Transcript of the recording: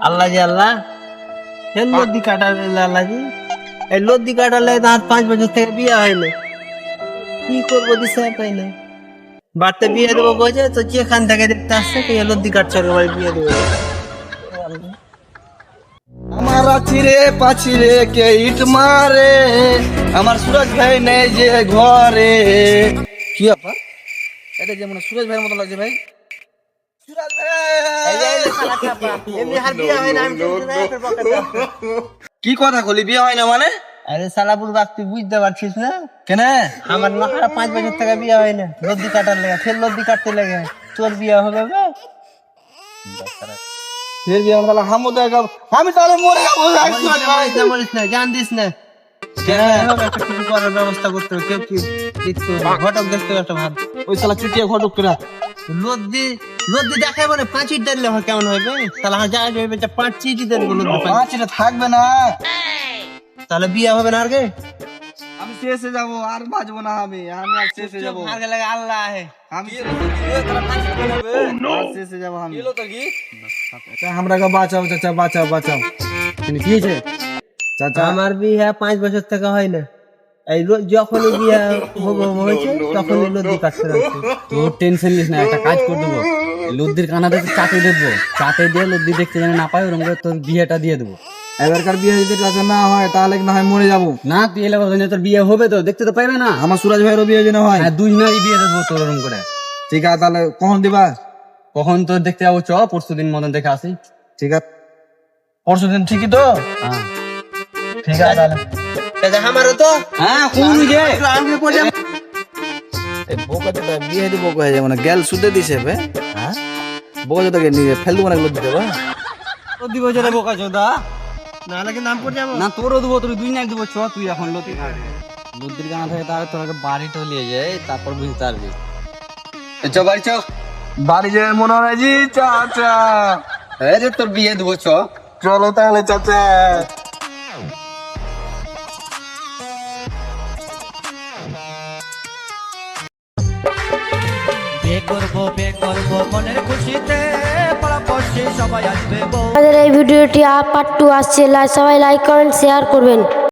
আল্লাহ জি আল্লাহ এই লদ্দি কাটালে আল্লাহ জি এই লদ্দি কাটালে তার 5 বছর থেকে বিয়ে হয়নি কি করবো দিশা পাই না বাড়তে বিয়ে দেবো বোঝে তো যেখান থেকে দেখতে আসছে কি লদ্দি কাটছে বাড়ি বিয়ে দেবো আমার আছিরে পাছিরে কে ইট মারে আমার সুরজ ভাই নেই যে ঘরে। কি আপা এটা যেমন সুরজ ভাইয়ের মতো লাগছে ভাই। সুরজ এমনি হার বিয়ে হয় না আমি কি কথা বলি বিয়ে হয় না মানে? আরে সালাপুর বাপ তুই বুঝতে পারছিস না কেন আমার মারা 5 বছর থেকে বিয়ে হয় না লদ্দি কাটার লেগে ফের লদ্দি কাটতে লেগে তোর বিয়ে হবে গো ফের বিয়ে হলো হামু দেখা আমি তাহলে মরে যাবো। মরিস না জান দিস না একটা কিছু করার ব্যবস্থা করতে হবে কেউ কি দেখতে হবে ঘটক দেখতে হবে একটা ভাব ওই শালা চুটিয়ে ঘটক করে লদ্দি লদ্দি দেখাই মানে 5 ইট দিলে হয় কেমন হবে তাহলে হ্যাঁ যা যাবে 5 চিঠি দেন লদ্দি পাঁচ এটা থাকবে না। তাহলে বিয়ে হবে না আর কে আমি শেষে যাবো আর বাঁচবো না আমি আমি আর শেষে যাবো। আগে লাগে আল্লাহ হে আমি শেষে যাবো আমি। আমরা বাঁচাও চাচা বাঁচাও বাঁচাও। কি হয়েছে চাচা? আমার বিয়ে 5 বছর থেকে হয় না এই যখনই বিয়ে হয়েছে তখনই লদ্দি কাটতে রাখছে তোর টেনশন নিস না, একটা কাজ করে দেবো। লদ্দির কানাতে চাটে দেবো, চাটে দিয়ে লদ্দি দেখতে যেন না পাই ওরকম করে তোর বিয়েটা দিয়ে দেবো। এবারকার বিয়ে যদি চাচা না হয় তাহলে না হয় মরে যাবো। না তুই এলে বলছিস তোর বিয়ে হবে তো দেখতে তো পাইবে না। আমার সুরাজ ভাইয়েরও বিয়ে যেন হয়। হ্যাঁ 2 জনেরই বিয়ে দেবো তোর ওরকম করে। ঠিক আছে তাহলে কখন দিবা? কখন তোর দেখতে যাবো চ, পরশু দিন মতন দেখে আসি। ঠিক আছে পরশু দিন ঠিকই তো? হ্যাঁ ঠিক আছে তাহলে আমারও তো হ্যাঁ কোন যে এই বোকা তো বিয়ে দিব কয়ে যাবে না গেল সুদে দিছে বে। হ্যাঁ বোকা তো নিয়ে ফেল দেবো না এগুলো দিতে বা দিব যেটা বোকা চোদা। নাহলে কিন্তু নাম পড়ে যাবো না তোরও দেবো, তোর 2 নাক দেবো চ। তুই এখন লদ্দির কানা থেকে তাহলে তোর আগে বাড়িটা নিয়ে যায় তারপর বুঝতে পারবি। চ বাড়ি চ, বাড়ি যায় মনে হয় জি চাচা। এই যে তোর বিয়ে দেবো চ। চলো তাহলে চাচা। আমাদের এই ভিডিওটি পার্ট 2 আসছে, সবাই লাইক করেন শেয়ার করবেন।